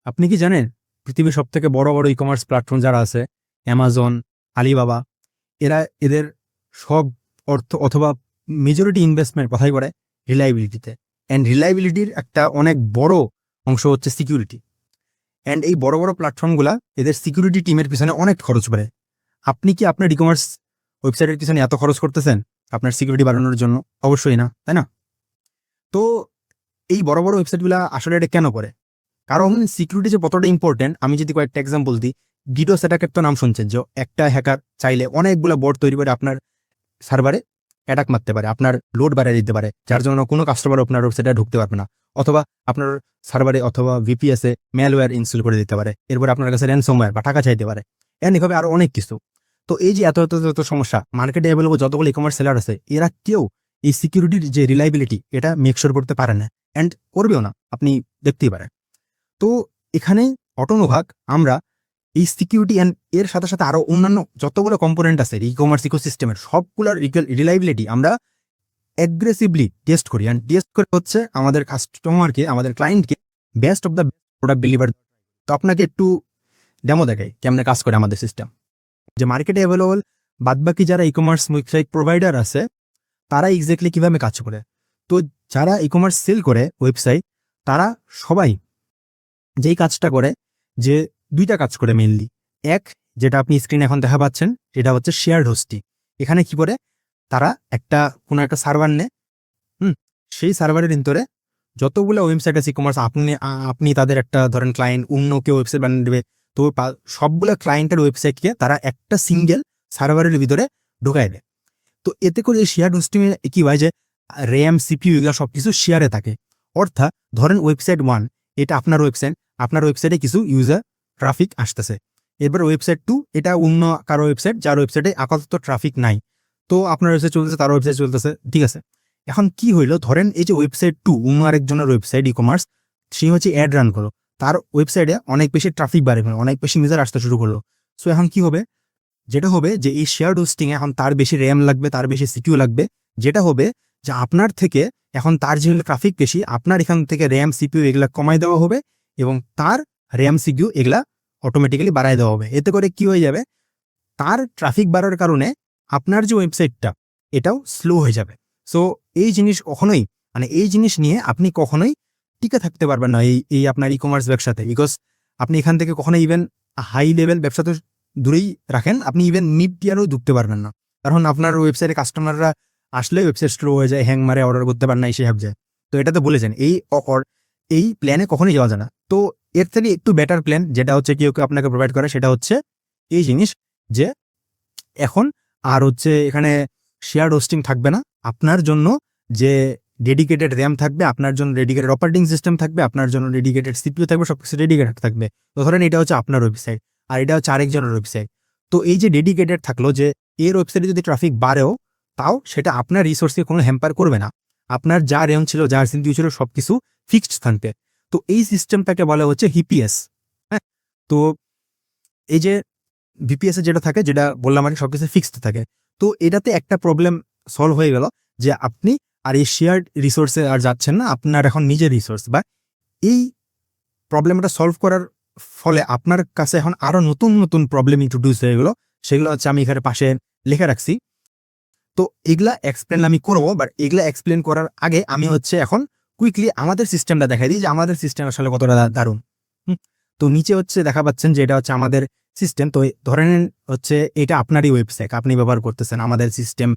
আপনি কি জানেন পৃথিবীর সবথেকে বড় বড় ই-কমার্স প্ল্যাটফর্ম যারা আছে, অ্যামাজন, আলিবাবা, এরা এদের সব অর্থ অথবা মেজরিটি ইনভেস্টমেন্ট কথাই করে রিলায়েবিলিটিতে। অ্যান্ড রিলায়েবিলিটির একটা অনেক বড় অংশ হচ্ছে সিকিউরিটি। অ্যান্ড এই বড় বড় প্ল্যাটফর্মগুলা এদের সিকিউরিটি টিমের পিছনে অনেক খরচ করে। আপনি কি আপনার ই-কমার্স ওয়েবসাইটের পিছনে এত খরচ করতেছেন আপনার সিকিউরিটি বাড়ানোর জন্য? অবশ্যই না, তাই না? তো এই বড় বড় ওয়েবসাইটগুলা আসলে এটা কেন করে? কারণ সিকিউরিটি যে কতটা ইম্পর্টেন্ট, আমি যদি কয়েকটা এক্সাম্পল দিই, ডিডোস অ্যাটাকের তো নাম শুনছেন, যে একটা হ্যাকার চাইলে অনেকগুলো বোর্ড তৈরি করে আপনার সার্ভারে অ্যাটাক মারতে পারে, আপনার লোড বাড়িয়ে দিতে পারে, যার জন্য কোনো কাস্টমার আপনার ওয়েবসাইটে ঢুকতে পারবে না। অথবা আপনার সার্ভারে অথবা ভিপিএসে ম্যালওয়্যার ইনস্টল করে দিতে পারে, এরপর আপনার কাছে র্যানসমওয়্যার বা টাকা চাইতে পারে, এভাবে আরো অনেক কিছু। তো এই যে এত এত এত সমস্যা, মার্কেটে অ্যাভেলেবল যতগুলো ই-কমার্স সেলার আছে, এরা কেউ এই সিকিউরিটির যে রিলায়েবিলিটি এটা মেকশোর করতে পারে না, অ্যান্ড করবেও না, আপনি দেখতেই পারেন। তো এখানে অটোনোভাগ আমরা এই সিকিউরিটি অ্যান্ড এর সাথে সাথে আরো অন্যান্য যতগুলো কম্পোনেন্ট আছে ই-কমার্স ইকোসিস্টেমের, সবগুলোর রিলায়েবিলিটি আমরা অ্যাগ্রেসিভলি টেস্ট করি। অ্যান্ড টেস্ট করে হচ্ছে আমাদের কাস্টমারকে, আমাদের ক্লায়েন্টকে best of the product deliver. তো আপনাকে একটু ডেমো দেখাই কেমনে কাজ করে আমাদের সিস্টেম। যে মার্কেটে অ্যাভেলেবল বাদবাকি যারা ই-কমার্স ওয়েবসাইট প্রোভাইডার আছে, তারা এক্স্যাক্টলি কিভাবে কাজ করে। তো যারা ই-কমার্স সেল করে ওয়েবসাইট, তারা সবাই যেই কাজটা করে, যে দুইটা কাজ করে মেইনলি। এক, যেটা আপনি স্ক্রিনে এখন দেখা পাচ্ছেন, সেটা হচ্ছে শেয়ার্ড হোস্টিং। এখানে কি করে, তারা কোনো একটা সার্ভার নেয়, সেই সার্ভারের ভিতরে যতগুলো ওয়েবসাইট আছে ই-কমার্স, আপনি তাদের একটা ধরেন ক্লায়েন্ট, অন্য কেউ ওয়েবসাইট বানিয়ে দেবে, তো সবগুলো ক্লায়েন্টের ওয়েবসাইটকে তারা একটা সিঙ্গেল সার্ভারের ভিতরে ঢুকাই দেয়। তো এতে করে এই শেয়ার হোস্টিং এ কি হয়, যে র্যাম, সিপিইউ এগুলো সবকিছু শেয়ারে থাকে। অর্থাৎ ধরেন ওয়েবসাইট 1, এটা আপনার ওয়েবসাইটে কিছু ইউজার ট্রাফিক আসতেছে। এরপর ওয়েবসাইট 2, এটা অন্য কারো ওয়েবসাইট, যার ওয়েবসাইটে আপাতত ট্রাফিক নাই, তো আপনার ওয়েবসাইট চলতেছে, তার ওয়েবসাইট চলতেছে, ঠিক আছে। এখন কি হইলো, ধরেন এই যে ওয়েবসাইট 2 অন্য আরেকজনের ওয়েবসাইট ই-কমার্স, সে হচ্ছে অ্যাড রান করলো, তার ওয়েবসাইটে অনেক বেশি ট্রাফিক বাড়ে, অনেক বেশি ইউজার আসতে শুরু করলো। সো এখন কি হবে, যেটা হবে যে এই শেয়ার্ড হোস্টিং এ এখন তার বেশি র্যাম লাগবে, তার বেশি সিকিউ লাগবে, যেটা হবে যে আপনার থেকে এখন তার যেগুলো ট্রাফিক বেশি, আপনার এখান থেকে র্যাম, সিপিইউ এগুলা কমাই দেওয়া হবে, এবং তার র্যাম, সিপিইউ এগুলা অটোমেটিক্যালি বাড়াই দেওয়া হবে। এতে করে কি হয়ে যাবে, তার ট্রাফিক বাড়ার কারণে আপনার যে ওয়েবসাইটটা এটাও স্লো হয়ে যাবে। সো এই জিনিস কখনোই, এই জিনিস নিয়ে আপনি কখনোই টিকে থাকতে পারবেন না এই আপনার ই-কমার্স ব্যবসাতে। বিকজ আপনি এখান থেকে কখনো ইভেন হাই লেভেল ব্যবসা তো দূরেই রাখেন, আপনি ইভেন মিড টিয়ারও ঢুকতে পারবেন না। কারণ আপনার ওয়েবসাইটে কাস্টমাররা আসলে ওয়েবসাইট স্লো হয়ে যায়, হ্যাং মারে, অর্ডার করতে পারেন না, এসে যায়। তো এটা তো বলেছেন, এই প্ল্যানে কখনোই যাওয়া যায় না। তো এর থেকে একটু বেটার প্ল্যান যেটা হচ্ছে কেউ কেউ আপনাকে প্রোভাইড করে, সেটা হচ্ছে এই জিনিস, যে এখন আর হচ্ছে এখানে শেয়ার হোস্টিং থাকবে না, আপনার জন্য যে ডেডিকেটেড র্যাম থাকবে, আপনার জন্য ডেডিকেটেড অপারেটিং সিস্টেম থাকবে, আপনার জন্য ডেডিকেটেড সিপিইউ থাকবে, সবকিছু ডেডিকেটেড থাকবে। তো ধরেন এটা হচ্ছে আপনার ওয়েবসাইট, আর এটা হচ্ছে আরেকজনের ওয়েবসাইট। তো এই যে ডেডিকেটেড থাকলো, যে এর ওয়েবসাইটে যদি ট্রাফিক বাড়েও, তাও সেটা আপনার রিসোর্সকে কোনো হ্যাম্পার করবে না, আপনার যা র্যাম ছিল, যা সিপিইউ ছিল, সবকিছু ফিক্সড থাকবে। তো এই সিস্টেমটাকে বলা হচ্ছে হিপিএস। হ্যাঁ, তো এই যে ভিপিএস এ যেটা থাকে, যেটা বললাম আর সবকিছু ফিক্সড থাকে, তো এটাতে একটা প্রবলেম সলভ হয়ে গেল, যে আপনি আর এই শেয়ার্ড রিসোর্সে আর যাচ্ছেন না, আপনার এখন নিজের রিসোর্স। বা এই প্রবলেমটা সলভ করার ফলে আপনার কাছে এখন আরো নতুন নতুন প্রবলেম ইন্ট্রোডিউস হয়ে গেল। সেগুলো হচ্ছে আমি এখানে পাশে লিখে রাখছি। তো এগুলা এক্সপ্লেন আমি করবো, বাট এগুলা এক্সপ্লেন করার আগে আমি হচ্ছে এখন কুইকলি আমাদের সিস্টেমটা দেখাই দিই, যে আমাদের সিস্টেম আসলে কতটা দারুণ। তো নিচে হচ্ছে দেখা পাচ্ছেন যে এটা হচ্ছে আমাদের সিস্টেম। তো ধরেন হচ্ছে এটা আপনারই ওয়েবসাইট, আপনি ব্যবহার করতেছেন, আমাদের সিস্টেম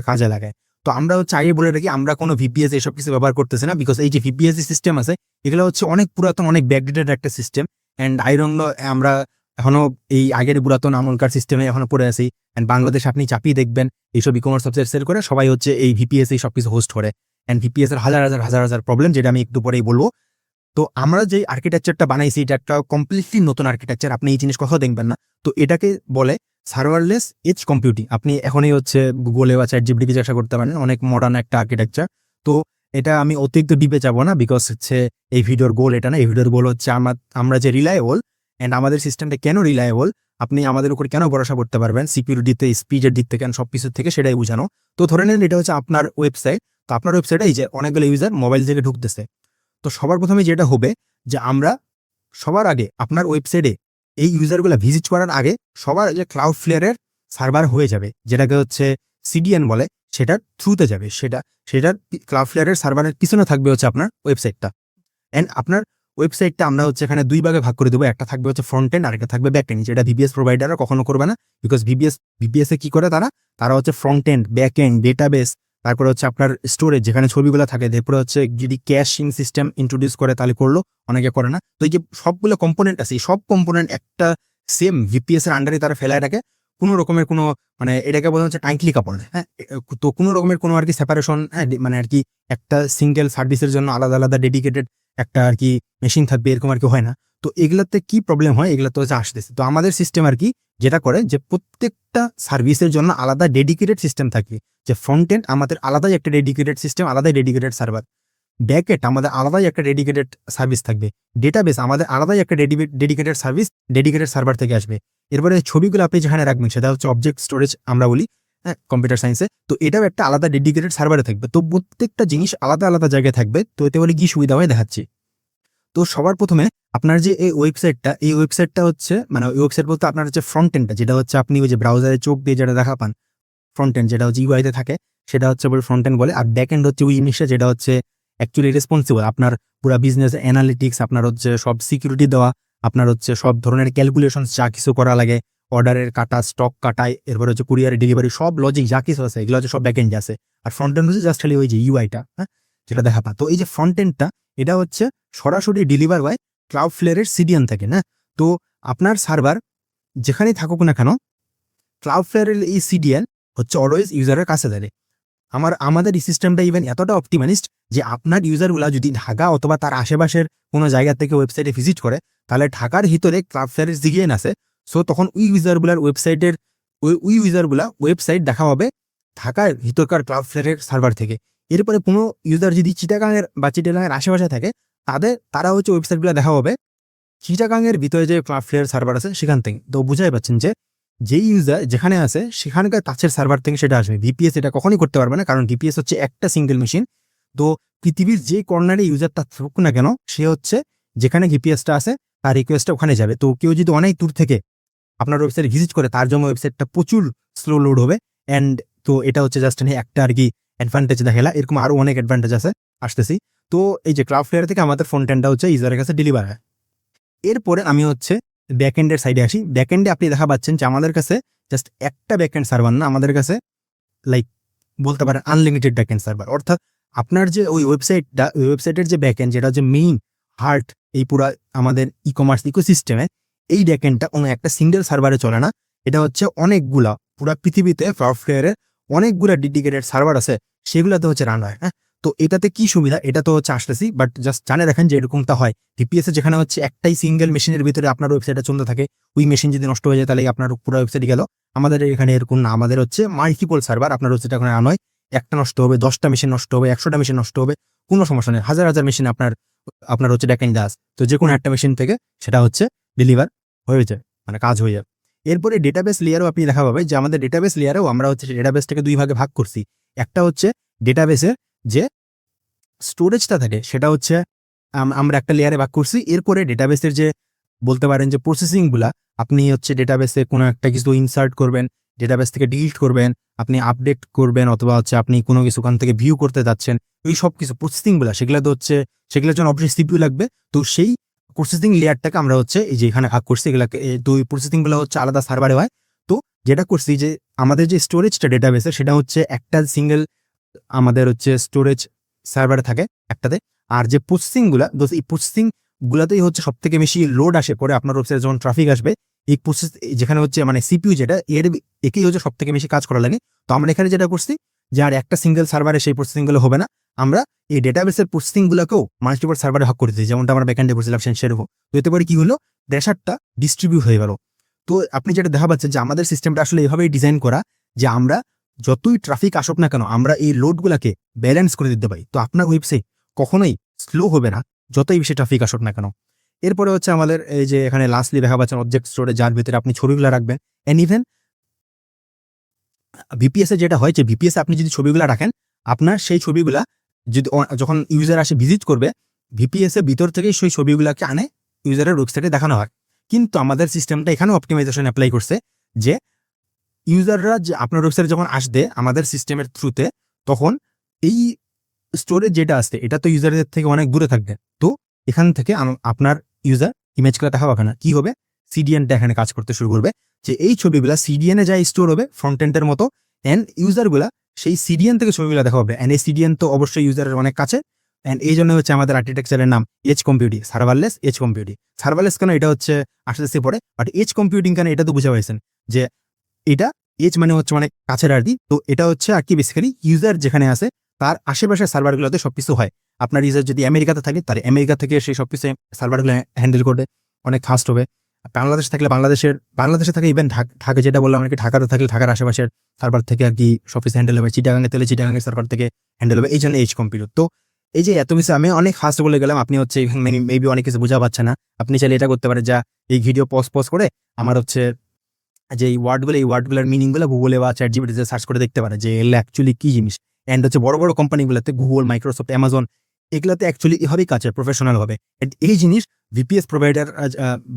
কাজে লাগায়। তো আমরা হচ্ছে আগে বলে রাখি, আমরা কোনো ভিপিএস এসব কিছু ব্যবহার করতেছি না, বিকজ এই যে ভিপিএস সিস্টেম আছে, এগুলো হচ্ছে অনেক পুরাতন, অনেক ব্যাকডেটেড একটা সিস্টেম। অ্যান্ড আইরন আমরা এখনো এই আগের পুরাতন আমলকার সিস্টেমে এখনো পড়ে আছি। অ্যান্ড বাংলাদেশ আপনি চাপিয়ে দেখবেন, এইসব ই-কমার্স ওয়েবসাইট সেল করে সবাই হচ্ছে এই ভিপিএস এই সবকিছু হোস্ট করে। অ্যান্ড ভিপিএস এর হাজার হাজার হাজার হাজার প্রবলেম, যেটা আমি একটু পরেই বলবো। তো আমরা যে আর্কিটেকচারটা বানাইছি, এটা একটা কমপ্লিটলি নতুন আর্কিটেকচার, আপনি এই জিনিস কোথাও দেখবেন না। তো এটাকে বলে সার্ভারলেস এজ কম্পিউটিং। আপনি এখনই হচ্ছে গুগলে বা চ্যাটজিপিটি জিজ্ঞাসা করতে পারেন, অনেক মডার্ন একটা আর্কিটেকচার। তো এটা আমি অতিরিক্ত ডিপে যাবো না, বিকজ হচ্ছে এই ভিডিওর গোল এটা না। এই ভিডিওর গোল হচ্ছে আমরা যে রিলায়েবল, অ্যান্ড আমাদের সিস্টেমটা কেন রিলায়েবল, আপনি আমাদের উপর কেন ভরসা করতে পারবেন, সিকিউরিটিতে, স্পিডের দিক থেকে, সবকিছু থেকে, সেটাই বোঝানো। তো ধরে নেন এটা হচ্ছে আপনার ওয়েবসাইট। তো আপনার ওয়েবসাইটে এই যে অনেকগুলো ইউজার মোবাইল থেকে ঢুকতেছে, তো সবার প্রথমে যেটা হবে, যে আমরা সবার আগে আপনার ওয়েবসাইটে এই ইউজারগুলো ভিজিট করার আগে সবার যে Cloudflare-এর সার্ভার হয়ে যাবে, যেটাকে হচ্ছে CDN বলে, সেটার থ্রুতে যাবে। সেটার Cloudflare-এর সার্ভারের পিছনে থাকবে হচ্ছে আপনার ওয়েবসাইটটা। অ্যান্ড আপনার ওয়েবসাইটটা আমরা হচ্ছে এখানে 2 ভাগে ভাগ করে দেবো। একটা থাকবে হচ্ছে ফ্রন্ট এন্ড, আরেকটা থাকবে ব্যাক এন্ড, যেটা VPS প্রোভাইডাররা কখনো করবে না। বিকজ VPS এ কি করে তারা হচ্ছে front end, back end, database, তারপরে হচ্ছে আপনার স্টোরেজ যেখানে ছবিগুলো থাকে, তারপরে হচ্ছে যদি ক্যাশিং সিস্টেম ইন্ট্রোডিউস করে তাহলে করলো, অনেকে করে না। তো এই যে সবগুলো কম্পোনেন্ট আছে, এই সব কম্পোনেন্ট একটা সেম VPS এর আন্ডারে তারা ফেলায় রাখে। কোনো রকমের কোনো মানে এটাকে বলা হচ্ছে টাইটলি কাপড়, হ্যাঁ। তো কোনো রকমের কোনো আর কি সেপারেশন, হ্যাঁ, মানে আর কি একটা সিঙ্গেল সার্ভিসের জন্য আলাদা আলাদা ডেডিকেটেড একটা আর কি মেশিন থাকবে, এরকম আর কি হয় না। তো এগুলাতে কি প্রবলেম হয়, এগুলো তো হচ্ছে আসতেছে। তো আমাদের সিস্টেম আর কি যেটা করে যে প্রত্যেকটা সার্ভিসের জন্য আলাদা ডেডিকেটেড সিস্টেম থাকবে। যে ফ্রন্ট এন্ড আমাদের আলাদাই একটা ডেডিকেটেড সিস্টেম, আলাদাই ডেডিকেটেড সার্ভার। ব্যাক এন্ড আমাদের আলাদাই একটা ডেডিকেটেড সার্ভিস থাকবে। ডেটাবেস আমাদের আলাদাই একটা ডেডিকেটেড সার্ভিস, ডেডিকেটেড সার্ভার থেকে আসবে। এরপরে ছবিগুলো আপনি যেখানে রাখবেন সেটা হচ্ছে অবজেক্ট স্টোরেজ আমরা বলি, হ্যাঁ, কম্পিউটার সায়েন্সে। তো এটাও একটা আলাদা ডেডিকেটেড সার্ভারে থাকবে। তো প্রত্যেকটা জিনিস আলাদা আলাদা জায়গায় থাকবে। তো এতে বলে কি সুবিধা হয় দেখাচ্ছি। তো সবার প্রথমে আপনার যে এই ওয়েবসাইটটা হচ্ছে মানে ওই ওয়েবসাইট বলতে আপনার হচ্ছে ফ্রন্ট এন্ডটা, যেটা হচ্ছে আপনি ওই যে ব্রাউজারে চোখ দিয়ে যেটা দেখা পান, ফ্রন্ট এন্ড যেটা হচ্ছে ইউআইতে থাকে, সেটা হচ্ছে ফ্রন্ট এন্ড বলে। আর ব্যাক এন্ড হচ্ছে ওই জিনিসটা যেটা হচ্ছে অ্যাকচুয়ালি রেসপন্সিবল আপনার পুরো বিজনেস অ্যানালিটিক্স, আপনার হচ্ছে সব সিকিউরিটি দেওয়া, আপনার হচ্ছে সব ধরনের ক্যালকুলেশন যা কিছু করা লাগে, অর্ডারের কাটা, স্টক কাটায়, এরপর হচ্ছে কুরিয়ার ডেলিভারি, সব লজিক যা কিছু আছে এগুলো হচ্ছে সব ব্যাক এন্ডে আছে। আর ফ্রন্ট এন্ড হচ্ছে জাস্ট খালি ওই যে ইউআইটা, হ্যাঁ, যেটা দেখা পা। তো এই যে ফ্রন্ট এন্ডটা এটা হচ্ছে সরাসরি ডেলিভার হয় Cloudflare-এর CDN থেকে, না। তো আপনার সার্ভার যেখানেই থাকুক না কেন, Cloudflare-এর এই CDN হচ্ছে অলওয়েজ ইউজারের কাছে থাকে। আমাদের এই সিস্টেমটা ইভেন এতটা অপটিমাইজড যে আপনার ইউজারগুলা যদি ঢাকা অথবা তার আশেপাশের কোনো জায়গা থেকে ওয়েবসাইটে ভিজিট করে, তাহলে ঢাকার ভিতরে Cloudflare-এর CDN আছে। সো তখন ওই ইউজারগুলা ওয়েবসাইট দেখা হবে ঢাকার ভিতরকার Cloudflare-এর সার্ভার থেকে। এরপরে কোনো ইউজার যদি চিটাগাংয়ের আশেপাশে থাকে, তারা হচ্ছে ওয়েবসাইটগুলো দেখা হবে চিটাগাংয়ের ভিতরে যে Cloudflare সার্ভার আছে সেখান থেকে। তো বুঝাই পাচ্ছেন যে যেই ইউজার যেখানে আছে সেখানকার কাছের সার্ভার থেকে সেটা আসবে। VPS এটা কখনই করতে পারবে না, কারণ VPS হচ্ছে একটা সিঙ্গেল মেশিন। তো পৃথিবীর যে কর্নারে ইউজারটা থাকুক না কেন, সে হচ্ছে যেখানে VPS-টা আছে তার রিকোয়েস্টটা ওখানে যাবে। তো কেউ যদি অনেক দূর থেকে আপনার ওয়েবসাইট ভিজিট করে, তার জন্য ওয়েবসাইটটা প্রচুর স্লো লোড হবে। অ্যান্ড তো এটা হচ্ছে জাস্ট একটা আর কি অ্যাডভান্টেজ দেখালা। এরকম আরও অনেক অ্যাডভান্টেজ আছে, আসতেছি। তো এই যে Cloudflare থেকে আমাদের ফ্রন্ট এন্ডটা হচ্ছে ইউজারের কাছে ডেলিভার হয়। এরপরে আমি হচ্ছে ব্যাকএন্ডের সাইডে আসি। ব্যাকএন্ডে আপনি দেখা পাচ্ছেন যে আমাদের কাছে জাস্ট একটা ব্যাকএন্ড সার্ভার না, আমাদের কাছে লাইক বলতে পারেন আনলিমিটেড ব্যাকএন্ড সার্ভার। অর্থাৎ আপনার যে ওই ওয়েবসাইটের যে ব্যাকএন্ড, যেটা হচ্ছে মেইন হার্ট এই পুরা আমাদের ই-কমার্স ইকোসিস্টেমে, এই ব্যাকএন্ডটা কোনো একটা সিঙ্গেল সার্ভারে চলে না। এটা হচ্ছে অনেকগুলা, পুরা পৃথিবীতে Cloudflare-এর অনেকগুলা ডেডিকেটেড সার্ভার আছে, সেগুলোতে হচ্ছে রান হয়, হ্যাঁ। তো এটাতে কি সুবিধা এটা তো হচ্ছে আসতেছি, বাট জাস্ট জানে রাখেন যে এরকমটা হয় VPS-এ, যেখানে হচ্ছে একটাই সিঙ্গেল মেশিনের ভিতরে আপনার ওয়েবসাইটটা চলতে থাকে। ওই মেশিন যদি নষ্ট হয়ে যায় তাহলে আপনার পুরো ওয়েবসাইট গেল। আমাদের এখানে এরকম না, আমাদের হচ্ছে মাল্টিপল সার্ভার। আপনার ওয়েবসাইট এখন রান হয়, একটা নষ্ট হবে, 10টা মেশিন নষ্ট হবে, 100টা মেশিন নষ্ট হবে, কোনো সমস্যা নেই। হাজার হাজার মেশিন আপনার হচ্ছে ব্যাকএন্ড আছে। তো যে কোনো একটা মেশিন থেকে সেটা হচ্ছে ডেলিভার হয়ে যায়, মানে কাজ হয়ে যায়। এরপরে ডেটাবেস লেয়ারও আপনি দেখা পাবে যে আমাদের ডেটাবেস লেয়ারেও আমরা হচ্ছে ডেটাবেসটাকে 2 ভাগে ভাগ করছি। একটা হচ্ছে ডেটাবেসের যে স্টোরেজটা থাকে সেটা হচ্ছে আমরা একটা লেয়ারে ভাগ করছি। এরপরে ডেটাবেসের যে বলতে পারেন যে প্রসেসিংগুলা, আপনি হচ্ছে ডেটাবেসে কোনো একটা কিছু ইনসার্ট করবেন, ডেটাবেস থেকে ডিলিট করবেন, আপনি আপডেট করবেন, অথবা হচ্ছে আপনি কোনো কিছু ওখান থেকে ভিউ করতে যাচ্ছেন, ওই সব কিছু প্রসেসিংগুলা সেগুলোর জন্য অবশ্যই CPU লাগবে। তো সেই প্রসেসিং লেয়ারটাকে আমরা হচ্ছে এই যে এখানে ভাগ করছি, এগুলাকে দুই প্রসেসিংগুলো হচ্ছে আলাদা সার্ভারে হয়। তো যেটা করছি যে আমাদের যে স্টোরেজটা ডেটাবেসে সেটা হচ্ছে একটা সিঙ্গেল আমাদের হচ্ছে স্টোরেজ সার্ভারে থাকে একটাতে। আর যে প্রসেসিংগুলা, এই প্রসেসিংগুলাতেই হচ্ছে সব থেকে বেশি লোড আসে পরে আপনার ওয়েবসাইটে যখন ট্রাফিক আসবে, এই প্রসেস যেখানে হচ্ছে মানে CPU যেটা একেই হচ্ছে সব থেকে বেশি কাজ করা লাগে। তো আমরা এখানে যেটা করছি যে আর একটা সিঙ্গেল সার্ভারে সেই প্রসেসিংগুলো হবে না, আমরা এই ডেটাবেসের প্রসেসিংগুলোকেও মাল্টিপল সার্ভারে ভাগ করে দিই, যেমনটা আমরা ব্যাকএন্ডে করছিলাম সেরকম। তো এতে করে কি হলো, প্রেশারটা ডিস্ট্রিবিউট হয়ে গেল। তো আপনি যেটা দেখা পাচ্ছেন যে আমাদের সিস্টেমটা আসলে এভাবেই ডিজাইন করা যে আমরা যতই ট্রাফিক আসুক না কেন, আমরা এই লোডগুলোকে ব্যালেন্স করে দিতে পারি। তো আপনার ওয়েবসাইট কখনোই স্লো হবে না যতই বেশি ট্রাফিক আসুক না কেন। এরপরে হচ্ছে আমাদের এই যে এখানে লাস্টলি দেখা পাচ্ছেন অবজেক্ট স্টোরে, যার ভিতরে আপনি ছবিগুলো রাখবেন। এন্ড ইভেন VPS-এ যেটা হয় যে VPS-এ আপনি যদি ছবিগুলো রাখেন, আপনার সেই ছবিগুলা যদি যখন ইউজার আসে ভিজিট করবে, VPS-এর ভিতর থেকেই সেই ছবিগুলোকে আনে ইউজারের ওয়েবসাইটে দেখানো হয়। কিন্তু আমাদের সিস্টেমটা এখানেও অপটিমাইজেশন অ্যাপ্লাই করছে যে ইউজাররা যে আপনার ওয়েবসাইটে যখন আসবে আমাদের সিস্টেমের থ্রুতে, তখন এই স্টোরেজ যেটা আছে এটা তো ইউজারদের থেকে অনেক দূরে থাকবে। তো এখান থেকে আপনার ইউজার ইমেজগুলো দেখা পাবে না। কি হবে, সিডিএনটা এখানে কাজ করতে শুরু করবে, যে এই ছবিগুলা সিডিএনে যাই স্টোর হবে ফ্রন্ট এন্ডের মতো, অ্যান্ড ইউজারগুলা সেই সিডিএন থেকে ছবিগুলো দেখা হবে। অ্যান্ড এই সিডিএন তো অবশ্যই ইউজারের অনেক কাছে, অ্যান্ড এই জন্য হচ্ছে আমাদের আর্কিটেকচারের নাম edge computing, serverless edge computing. Serverless কেন, এটা হচ্ছে আসতে পড়ে, বাট এজ কম্পিউটিং কেন এটা তো বুঝা পাইছেন যে এটা এজ মানে হচ্ছে অনেক কাছের আর কি। তো এটা হচ্ছে আর কি বেসিক্যালি ইউজার যেখানে আছে তার আশেপাশের সার্ভারগুলোতে সবকিছু হয়। আপনার ইউজার যদি আমেরিকাতে থাকে তাহলে আমেরিকা থেকে সেই সবকিছু সার্ভারগুলো হ্যান্ডেল করবে, অনেক ফাস্ট হবে। বাংলাদেশ থাকলে বাংলাদেশে থাকে, ইভেন ঢাকা যেটা বললাম আর কি, ঢাকাতে থাকলে ঢাকার আশেপাশের সার্ভার থেকে আর কি সবকিছু হ্যান্ডেল হবে, চিটাগাঙে তাহলে চিটাগাঙের সার্ভার থেকে হ্যান্ডেল হবে। এই জন্য এজ কম্পিউটার। তো এই যে এত কিছু আমি অনেক ফাস্ট বলে গেলাম, আপনি হচ্ছে মেবি অনেক কিছু বোঝা পাচ্ছে না। আপনি চাইলে এটা করতে পারেন, যা এই ভিডিও পজ করে আমার হচ্ছে যে এই ওয়ার্ডগুলোর মিনিংগুলো গুগলে বা চ্যাট জিপিটিতে সার্চ করে দেখতে পারে যে এগুলো অ্যাকচুয়ালি কি জিনিস। অ্যান্ড হচ্ছে বড় বড় কোম্পানিগুলোতে গুগল, মাইক্রোসফট, অ্যামাজন, এগুলোতে অ্যাকচুয়ালি এভাবেই কাছে প্রফেশনাল হবে। এই জিনিস ভিপিএস প্রোভাইডার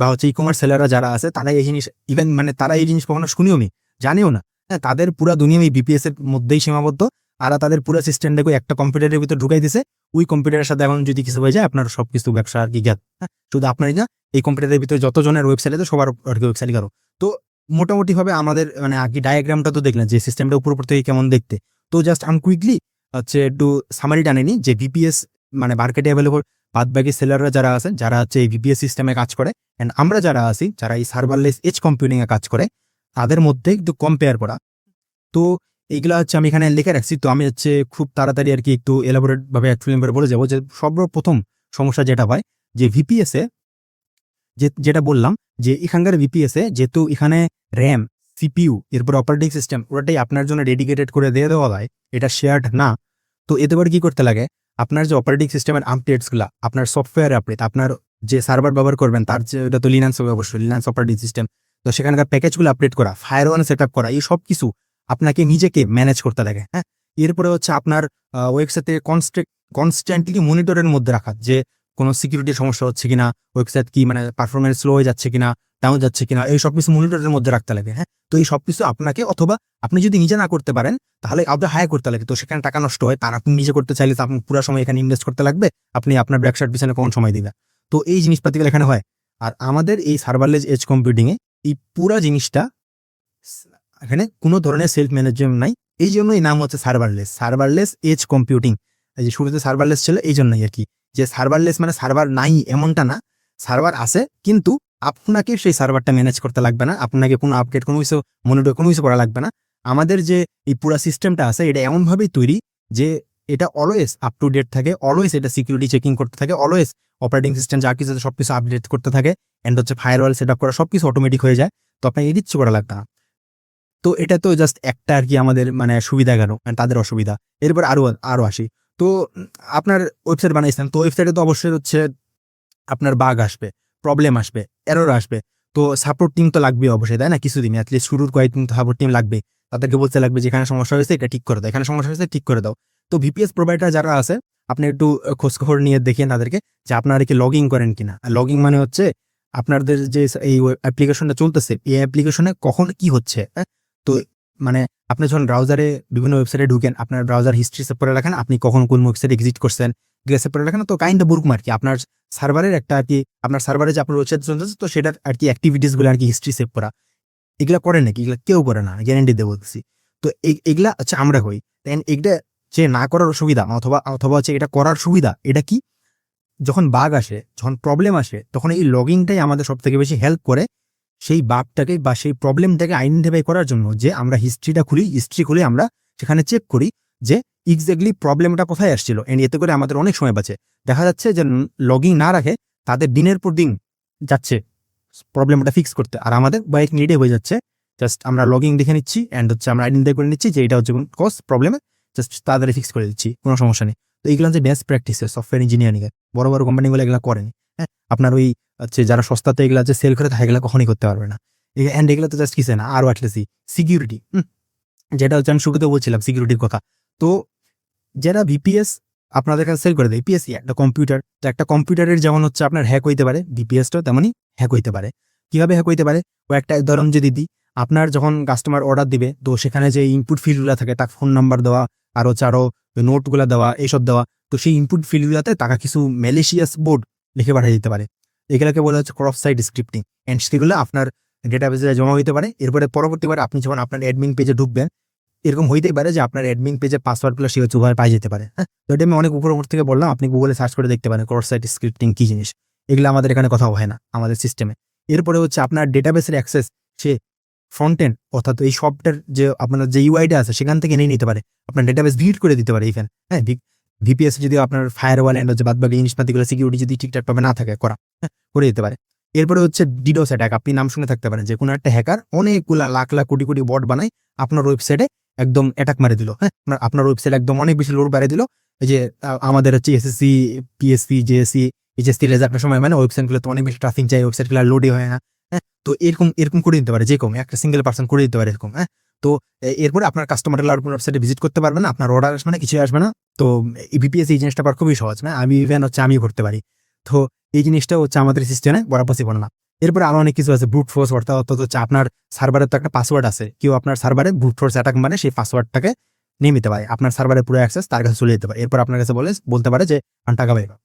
বা হচ্ছে ই কমার্স সেলাররা যারা আছে তারা এই জিনিস ইভেন মানে তারা এই জিনিস কখনো শুনিও নি, জানেও না। হ্যাঁ, তাদের পুরো দুনিয়া এই বিপিএস এর মধ্যেই সীমাবদ্ধ। আর তাদের পুরো সিস্টেমটাকে একটা কম্পিউটারের ভিতর ঢুকাই দিছে। ওই কম্পিউটারের সাথে এখন যদি কিছু হয়ে যায় আপনার সবকিছু ব্যবসা আর কি জ্ঞাত। হ্যাঁ, শুধু আপনারই না, এই কম্পিউটারের ভিতরে যতজনের ওয়েবসাইট আছে সবার আর কি ওয়েবসাইট কারো। তো মোটামুটি ভাবে আমাদের মানে আর কি ডায়াগ্রামটা তো দেখলেন যে সিস্টেমটা উপর থেকে কেমন দেখতে। তো জাস্ট আমি কুইকলি হচ্ছে একটু সামারি টানেনি যে ভিপিএস মানে মার্কেটে অ্যাভেলেবল বাদবাকি সেলাররা যারা আছে, যারা হচ্ছে এই ভিপিএস সিস্টেমে কাজ করে, অ্যান্ড আমরা যারা আছি যারা এই সার্ভারলেস এজ কম্পিউটিং এ কাজ করে, তাদের মধ্যে একটু কম্পেয়ার করা। তো এইগুলা হচ্ছে আমি এখানে লিখে রাখছি। তো আমি হচ্ছে খুব তাড়াতাড়ি আর কি একটু এলাবোরেট ভাবে বলে যাবো যে সর্বপ্রথম সমস্যা যেটা হয় যে ভিপিএস এ যেটা বললাম যে এখানকার ভিপিএস এ যেহেতু এখানে র্যাম, সিপিইউ, এরপর অপারেটিং সিস্টেম ওটাই আপনার জন্য ডেডিকেটেড করে দিয়ে দেওয়া হয়, এটা শেয়ার্ড না। তো এতে করে কি করতে লাগে, আপনার যে অপারেটিং সিস্টেমের আপডেটসগুলো, আপনার সফটওয়্যার আপডেট, আপনার যে সার্ভার ব্যবহার করবেন তার যে এটা তো লিনাক্স হবে অবশ্যই, লিনাক্স অপারেটিং সিস্টেম, তো সেখানকার প্যাকেজগুলো আপডেট করা, ফায়ারওয়াল সেট আপ করা, এই সব কিছু আপনাকে নিজেকে ম্যানেজ করতে লাগে। হ্যাঁ, এরপরে হচ্ছে আপনার ওয়েবসাইটে কনস্ট্যান্টলি মনিটরের মধ্যে রাখা যে কোনো সিকিউরিটির সমস্যা হচ্ছে কিনা, ওয়েবসাইট কি মানে পারফরমেন্স স্লো হয়ে যাচ্ছে কিনা, ডাউন যাচ্ছে কিনা, এই সবকিছু মনিটরের মধ্যে রাখতে লাগে। হ্যাঁ, তো এই সবকিছু আপনাকে, অথবা আপনি যদি নিজে না করতে পারেন তাহলে আপনার হায়ার করতে লাগে। তো সেখানে টাকা নষ্ট হয়, তার আপনি নিজে করতে চাইলে তো আপনি পুরো সময় এখানে ইনভেস্ট করতে লাগবে, আপনি আপনার ব্যবসার পিছনে কোন সময় দিবেন। তো এই জিনিসপাতিগুলো এখানে হয়। আর আমাদের এই সার্ভারলেস এজ কম্পিউটিং এ এই পুরা জিনিসটা এখানে কোনো ধরনের সেলফ ম্যানেজমেন্ট নাই, এই জন্যই নাম হচ্ছে সার্ভারলেস এজ কম্পিউটিং। এই যে শুরুতে সার্ভারলেস ছিল এই জন্যই আর কি, যে সার্ভারলেস মানে সার্ভার নাই এমনটা না, সার্ভার আছে কিন্তু আপনাকে সেই সার্ভারটা ম্যানেজ করতে লাগবে না, আপনাকে কোনো আপডেট, কোনো কিছু মনিটর, কোনো কিছু করা লাগবে না। আমাদের যে এই পুরো সিস্টেমটা আছে এটা এমনভাবেই তৈরি যে এটা অলওয়েজ আপ টু ডেট থাকে, অলওয়েজ এটা সিকিউরিটি চেকিং করতে থাকে, অলওয়েজ অপারেটিং সিস্টেম যা কিছু সবকিছু আপডেট করতে থাকে, এন্ড হচ্ছে ফায়ারওয়াল সেট আপ করা, সবকিছু অটোমেটিক হয়ে যায়। তো আপনাকে এই কিচ্ছু করা লাগবে না। তো এটা তো জাস্ট একটা আর কি আমাদের মানে সুবিধা গেল, তাদের অসুবিধা। এরপর আরো আসি। তো আপনার ওয়েবসাইট বানাইছেন, তো ওয়েবসাইটে তো অবশ্যই হচ্ছে আপনার বাগ আসবে, প্রবলেম আসবে, এরর আসবে। তো সাপোর্ট টিম তো লাগবে অবশ্যই, তাই না? কিছুদিন অ্যাটলিস্ট শুরুর কয়েকদিন তো সাপোর্ট টিম লাগবে, তাদেরকে বলতে লাগবে যেখানে সমস্যা হয়েছে এটা ঠিক করে দাও, এখানে সমস্যা হয়েছে ঠিক করে দাও। তো ভিপিএস প্রোভাইডার যারা আছে আপনি একটু খোঁজখবর নিয়ে দেখিয়ে তাদেরকে যে আপনারা কি লগইন করেন কিনা। লগইন মানে হচ্ছে আপনাদের যে এই অ্যাপ্লিকেশনটা চলতেছে এই অ্যাপ্লিকেশনে কখন কি হচ্ছে। তো মানে আপনি যখন ব্রাউজারে বিভিন্ন ওয়েবসাইটে ঢুকেন, আপনার ব্রাউজার হিস্ট্রি সেভ করে রাখেন, আপনি কখন কোন ওয়েবসাইট এক্সিট করছেন সেভ করে রাখেন। তো কাইন্ড অফ বুকমার্ক কি আপনার সার্ভারের একটা আর কি, আপনার সার্ভারে যে আপনার ওয়েবসাইট চলতেছে তো সেটার আর কি অ্যাক্টিভিটিসগুলো আর কি হিস্ট্রি সেভ করা। এগুলা করে নাকি? এগুলা কেউ করে না, গ্যারেন্টি দিয়ে বলতেছি। তো এগুলা হচ্ছে আমরা করি। দেন এগুলা যে না করার সুবিধা অথবা হচ্ছে এটা করার সুবিধা, এটা কি, যখন বাগ আসে, যখন প্রবলেম আসে, তখন এই লগইনটাই আমাদের সব থেকে বেশি হেল্প করে সেই বাগটাকে বা সেই প্রবলেমটাকে আইডেন্টিফাই করার জন্য। যে আমরা হিস্ট্রি খুলে আমরা সেখানে চেক করি যে এক্স্যাক্টলি প্রবলেমটা কোথায় আসছিল, এন্ড এতে করে আমাদের অনেক সময় বাঁচে। দেখা যাচ্ছে যে লগইন না রাখে তাদের দিনের পর দিন যাচ্ছে প্রবলেমটা ফিক্স করতে, আর আমাদের বাইক নিডে হয়ে যাচ্ছে। জাস্ট আমরা লগইন দেখে নিচ্ছি অ্যান্ড হচ্ছে আমরা আইডেন্টিফাই করে নিচ্ছি যে এটা হচ্ছে কোন কজ প্রবলেমে, জাস্ট তাড়াতাড়ি ফিক্স করে দিচ্ছি, কোনো সমস্যা নেই। তো এইগুলো যে বেস্ট প্র্যাকটিস সফটওয়্যার ইঞ্জিনিয়ারিং এর, বড় বড় কোম্পানিগুলো এগুলো করেনি। হ্যাঁ, আপনার ওই হচ্ছে যারা সস্তাতে এগুলো যে সেল করে থাকে এগুলো কখনই করতে পারবে না। অ্যান্ড এগুলো তো জাস্ট কিছু না, আরও অ্যাটলিস্ট সিকিউরিটি, যেটা হচ্ছে আমি শুরুতে বলছিলাম সিকিউরিটির কথা। তো যারা ভিপিএস আপনাদের কাছে সেল করে দেয় পিএসসি একটা কম্পিউটার। তো একটা কম্পিউটারের যেমন হচ্ছে আপনার হ্যাক হইতে পারে, বিপিএসটাও তেমনই হ্যাক হইতে পারে। কিভাবে হ্যাক হইতে পারে? ও একটা উদাহরণ যদি দিই, আপনার যখন কাস্টমার অর্ডার দিবে তো সেখানে যে ইনপুট ফিল্ডগুলো থাকে, তার ফোন নাম্বার দেওয়া, আরো নোটগুলো দেওয়া, এইসব দেওয়া, তো সেই ইনপুট ফিল্ডগুলোতে তারা কিছু ম্যালিশিয়াস বোর্ড লিখে পাঠিয়ে দিতে পারে। এগুলোকে বলা হচ্ছে ক্রস সাইট স্ক্রিপ্টিং, অ্যান্ড সেগুলো আপনার ডেটাবেসে জমা হইতে পারে। এরপরে পরবর্তীবার আপনি যখন আপনার অ্যাডমিন পেজে ঢুকবেন, এরকম হইতেই পারে যে আপনার অ্যাডমিন পেজের পাসওয়ার্ডগুলো সে হচ্ছে উভয় পাই যেতে পারে। হ্যাঁ, তো এটা আমি অনেক উপর থেকে বললাম, আপনি গুগলে সার্চ করে দেখতে পারেন ক্রস সাইট স্ক্রিপ্টিং কি জিনিস। এগুলো আমাদের এখানে কথা হয় না আমাদের সিস্টেমে। এরপরে হচ্ছে আপনার ডেটাবেসের অ্যাক্সেস সে ফ্রন্ট এন্ড, অর্থাৎ এই সফটওয়্যার যে আপনার যে ইউআইটা আছে সেখান থেকে নিয়ে নিতে পারে, আপনার ডেটাবেস ভিজিট করে দিতে পারে ইভেন। হ্যাঁ, ভিপিএস যদি আপনার ফায়ারওয়াল এন্ড হচ্ছে বাদবাকি জিনিসপাতিগুলো সিকিউরিটি যদি ঠিকঠাক ভাবে না থাকে করা, হ্যাঁ, করে দিতে পারে। এরপরে হচ্ছে ডিডোস অ্যাটাক, আপনি নাম শুনে থাকতে পারেন যে কোনো একটা হ্যাকার অনেকগুলা লাখ লাখ কোটি কোটি বট বানায় আপনার ওয়েবসাইটে একদম অ্যাটাক মারে দিল। হ্যাঁ, আপনার ওয়েবসাইট একদম অনেক বেশি লোড বাড়িয়ে দিল। এই যে আমাদের হচ্ছে এসএসসি, পিএসসি, জেএসসি, এইচএসসি রেজাল্টের সময় মানে ওয়েবসাইটগুলো তো অনেক বেশি ট্রাফিক যায়, ওয়েবসাইটগুলো লোডই হয় না। হ্যাঁ, তো এরকম করে দিতে পারে, যে কোনো একটা সিঙ্গেল পার্সন করে দিতে পারে এরকম। হ্যাঁ, তো এরপরে আপনার কাস্টমারের আর কোনো ওয়েবসাইটে ভিজিট করতে পারবে না, আপনার অর্ডার আসবে না, কিছু আসবে না। তো বিপিএস এই জিনিসটা আবার খুবই সহজ, না আমি ইভেন হচ্ছে আমি করতে পারি। তো এই জিনিসটা হচ্ছে আমাদের সিস্টেমে বড় পসিবল না। এরপরে আরো অনেক কিছু আছে, ব্রুট ফোর্স, অর্থাৎ হচ্ছে আপনার সার্ভারের তো একটা পাসওয়ার্ড আছে, কেউ আপনার সার্ভারে ব্রুট ফোর্স অ্যাটাক মানে সেই পাসওয়ার্ডটাকে নিয়ে নিতে পারে, আপনার সার্ভারের পুরো অ্যাক্সেস তার কাছে চলে যেতে পারে। এরপর আপনার কাছে বলতে পারে যে টাকা পাইবা।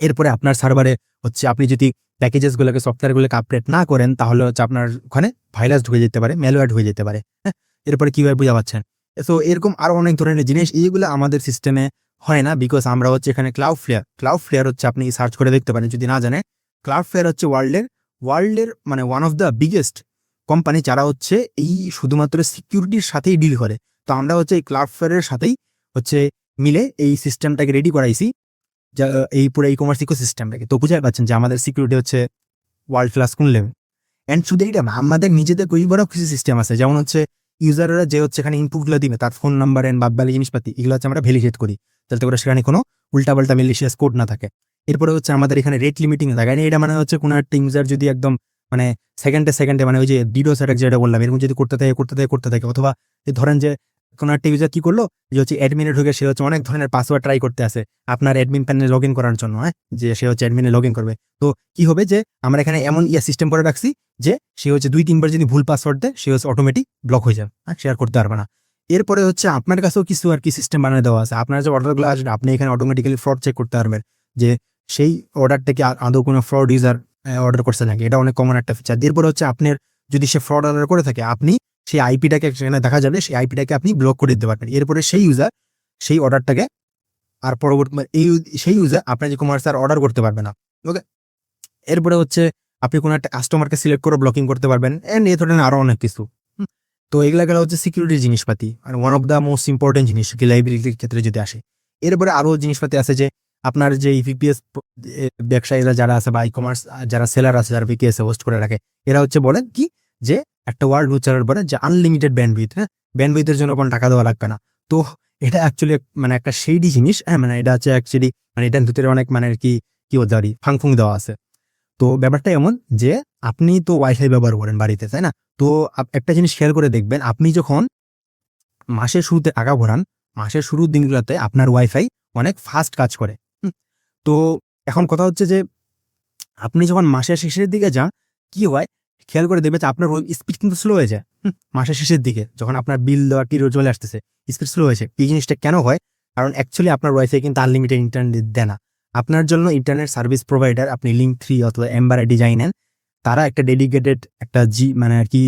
এরপরে আপনার সার্ভারে হচ্ছে আপনি যদি প্যাকেজেসগুলোকে, সফটওয়্যারগুলোকে আপডেট না করেন, তাহলে হচ্ছে আপনার ওখানে ভাইরাস ঢুকে যেতে পারে, ম্যালওয়্যার ঢুকে যেতে পারে। হ্যাঁ, এরপরে কিভাবে বুঝা পাচ্ছেন? সো এরকম আরো অনেক ধরনের জিনিস, এইগুলো আমাদের সিস্টেমে হয় না, বিকজ আমরা হচ্ছে এখানে ক্লাউডফ্লেয়ার হচ্ছে আপনি সার্চ করে দেখতে পারেন যদি না জানেন। ক্লাউডফ্লেয়ার হচ্ছে ওয়ার্ল্ডের মানে one of the biggest company, যারা হচ্ছে এই শুধুমাত্র সিকিউরিটির সাথেই ডিল করে। তো আমরা হচ্ছে এই ক্লাউডফ্লেয়ারের সাথেই হচ্ছে মিলে এই সিস্টেমটাকে রেডি করাইছি, এই পুরো ই কমার্স ইকোসিস্টেমটাকে। তো বুঝতে পারছেন যে আমাদের সিকিউরিটি হচ্ছে ওয়ার্ল্ড ক্লাস কোন লেভেল। অ্যান্ড শুধু এইটা না, আমাদের নিজেদের তৈরি করা কিছু সিস্টেম আছে, যেমন হচ্ছে ইউজাররা যে হচ্ছে এখানে ইনপুটগুলো দিবে, তার ফোন নাম্বার এন্ড বাদবাকি জিনিসপাতি, এগুলো হচ্ছে আমরা ভ্যালিডেট করি, যাতে করে সেখানে কোনো উল্টাপাল্টা ম্যালিশিয়াস কোড না থাকে। এরপরে হচ্ছে আমাদের এখানে রেট লিমিটিং থাকে। এটা মানে হচ্ছে কোনো একটা ইউজার যদি একদম মানে সেকেন্ডে মানে ওই যে ডিডোস অ্যাটাক যেটা বললাম, এরকম যদি করতে থাকে, অথবা ধরেন যে কোনো একটা ইউজার কি করলো, যে হচ্ছে অ্যাডমিনে ঢুকে সে হচ্ছে অনেক ধরনের পাসওয়ার্ড ট্রাই করতে আছে আপনার অ্যাডমিন প্যানেলে লগ ইন করার জন্য। হ্যাঁ, যে সে হচ্ছে অ্যাডমিনে লগ ইন করবে, তো কি হবে যে আমরা এখানে এমন সিস্টেম করে রাখছি যে সে হচ্ছে 2-3 বার যদি ভুল পাসওয়ার্ড দেয়, সে হচ্ছে অটোমেটিক ব্লক হয়ে যাবে, শেয়ার করতে পারবে না। এরপরে হচ্ছে আপনার কাছেও কিছু আর কি সিস্টেম বানিয়ে দেওয়া আছে, আপনার যে অর্ডারগুলো আসবে আপনি এখানে অটোমেটিক্যালি ফ্রড চেক করতে পারবেন, যে সেই অর্ডার থেকে আদৌ কোনো ফ্রড ইউজার অর্ডার করছে নাকি। এটা অনেক কমন একটা ফিচার। এরপরে হচ্ছে আপনার যদি সে ফ্রড অর্ডার করে থাকে, আপনি সেই আইপিটাকে সেখানে দেখা যাবে, সেই আইপিটাকে আপনি ব্লক করে দিতে পারবেন। এরপরে সেই ইউজার সেই অর্ডারটাকে আর পরবর্তী সেই ইউজার আপনার যে কমার্স আর অর্ডার করতে পারবে না। ওকে, এরপরে হচ্ছে আপনি কোনো একটা কাস্টমারকে সিলেক্ট করে ব্লকিং করতে পারবেন, এন্ড এই ধরনের আরো অনেক কিছু। তো এগুলা গেল হচ্ছে সিকিউরিটি জিনিসপাতি, আর one of the most important জিনিস রিলায়েবিলিটির ক্ষেত্রে যদি আসে। এরপরে আরো জিনিসপাতি আছে, যে আপনার যে ভিপিএস ব্যবসায়ীরা যারা আছে বা ই কমার্স যারা সেলার আছে, যারা ভিপিএস হোস্ট করে রাখে, এরা হচ্ছে বলেন কি যে একটা ওয়ার্ড উচ্চারণ করে যে আনলিমিটেড ব্যান্ডউইথ। হ্যাঁ, ব্যান্ডউইথের জন্য কোনো টাকা দেওয়া লাগবে না। তো এটা অ্যাকচুয়ালি মানে একটা সেইডি জিনিস। হ্যাঁ, মানে এটা হচ্ছে অ্যাকচুয়ালি মানে এটার ভিতরে অনেক মানে কি কি বলতে পারি ফাংফুং দেওয়া আছে। তো ব্যাপারটা এমন যে আপনি তো ওয়াইফাই ব্যবহার করেন বাড়িতে, তাই না? তো একটা জিনিস খেয়াল করে দেখবেন, আপনি যখন মাসের শুরুতে টাকা ভরান, মাসের শুরুর দিনগুলোতে আপনার ওয়াইফাই অনেক ফাস্ট কাজ করে। তো এখন কথা হচ্ছে যে আপনি যখন মাসের শেষের দিকে যান, কি হয় খেয়াল করে দেখবে যে আপনার স্পিড কিন্তু স্লো হয়ে যায়। মাসের শেষের দিকে যখন আপনার বিল দেওয়ার পিরিয়ড চলে আসতেছে, স্পিড স্লো হয়েছে। এই জিনিসটা কেন হয়? কারণ অ্যাকচুয়ালি আপনার ওয়াইফাই কিন্তু আনলিমিটেড ইন্টারনেট দেয় না। আপনার জন্য ইন্টারনেট সার্ভিস প্রোভাইডার, আপনি লিঙ্ক 3 অথবা এম্বার ডিজাইন নেন, তারা একটা ডেডিকেটেড একটা মানে আর কি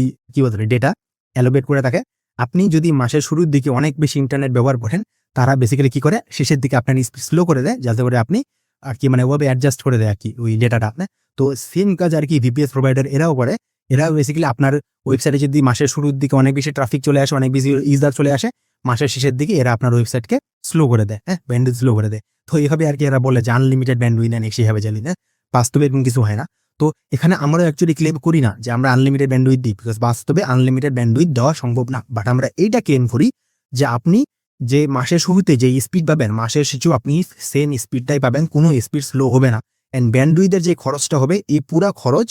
বলতে পারে ডেটা অ্যালোকেট করে থাকে। আপনি যদি মাসের শুরুর দিকে অনেক বেশি ইন্টারনেট ব্যবহার করেন, তারা বেসিক্যালি কি করে শেষের দিকে আপনার স্পিড স্লো করে দেয়, যাতে করে আপনি আর কি মানে ওভাবে অ্যাডজাস্ট করে দেয় আর কি ওই ডেটাটা আপনার। তো সেম কাজ আর কি ভিপিএস প্রোভাইডার এরাও করে। এরাও বেসিক্যালি আপনার ওয়েবসাইটে যদি মাসের শুরুর দিকে অনেক বেশি ট্রাফিক চলে আসে, অনেক বেশি ইউজার চলে আসে, মাসের শেষের দিকে এরা আপনার ওয়েবসাইটকে স্লো করে দেয়। হ্যাঁ, ব্যান্ডউইথ স্লো করে দেয়। তো এইভাবে আর কি এরা বলে যে আনলিমিটেড ব্যান্ডউইথ নেন, সেইভাবে জানি না, বাস্তবে এরকম কিছু হয় না। তো এখানে আমরা অ্যাকচুয়ালি ক্লেম করি না যে আমরা আনলিমিটেড ব্যান্ডউইথ দিই, বিকজ বাস্তবে আনলিমিটেড ব্যান্ডউইথ দেওয়া সম্ভব না। বাট আমরা এইটা ক্লেম করি যে আপনি যে মাসের শুরুতে যে স্পিড পাবেন, মাসের শেষেও আপনি সেম স্পিডটাই পাবেন, কোনো স্পিড স্লো হবে না। অ্যান্ড ব্যান্ডউইথের যে খরচটা হবে, এই পুরা খরচ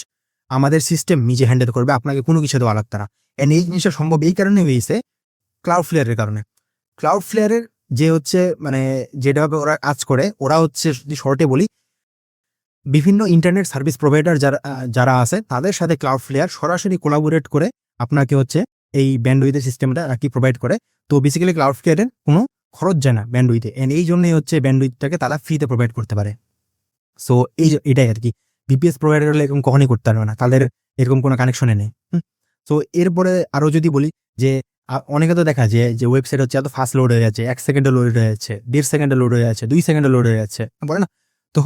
আমাদের সিস্টেম নিজে হ্যান্ডেল করবে, আপনাকে কোনো কিছু দেওয়া লাগবে না। অ্যান্ড এই জিনিসটা সম্ভব এই কারণে হয়েছে ক্লাউডফ্লেয়ারের কারণে। ক্লাউডফ্লেয়ারের যে হচ্ছে মানে যেটাভাবে ওরা কাজ করে, ওরা হচ্ছে যদি শর্টে বলি, বিভিন্ন ইন্টারনেট সার্ভিস প্রোভাইডার যারা আছে তাদের সাথে ক্লাউডফ্লেয়ার সরাসরি কোলাবোরেট করে আপনাকে হচ্ছে এই ব্যান্ডউইথের সিস্টেমটা আর কি প্রোভাইড করে। তো বেসিক্যালি ক্লাউডফ্লেয়ারের কোনো খরচ যায় না ব্যান্ডউইথে, এন্ড এই জন্যই হচ্ছে ব্যান্ডউইথটাকে তারা ফ্রিতে প্রোভাইড করতে পারে। সো এটাই আর কি, ভিপিএস প্রোভাইডার হলে এরকম কখনই করতে পারবে না, তাদের এরকম কোনো কানেকশনে নেই। তো এরপরে আরও যদি বলি যে অনেকে তো দেখা যায় যে ওয়েবসাইট হচ্ছে এত ফাস্ট লোড হয়ে যাচ্ছে, 1 সেকেন্ডে লোড হয়ে যাচ্ছে, 1.5 সেকেন্ডে লোড হয়ে যাচ্ছে, 2 সেকেন্ডে লোড হয়ে যাচ্ছে, বলে না? তো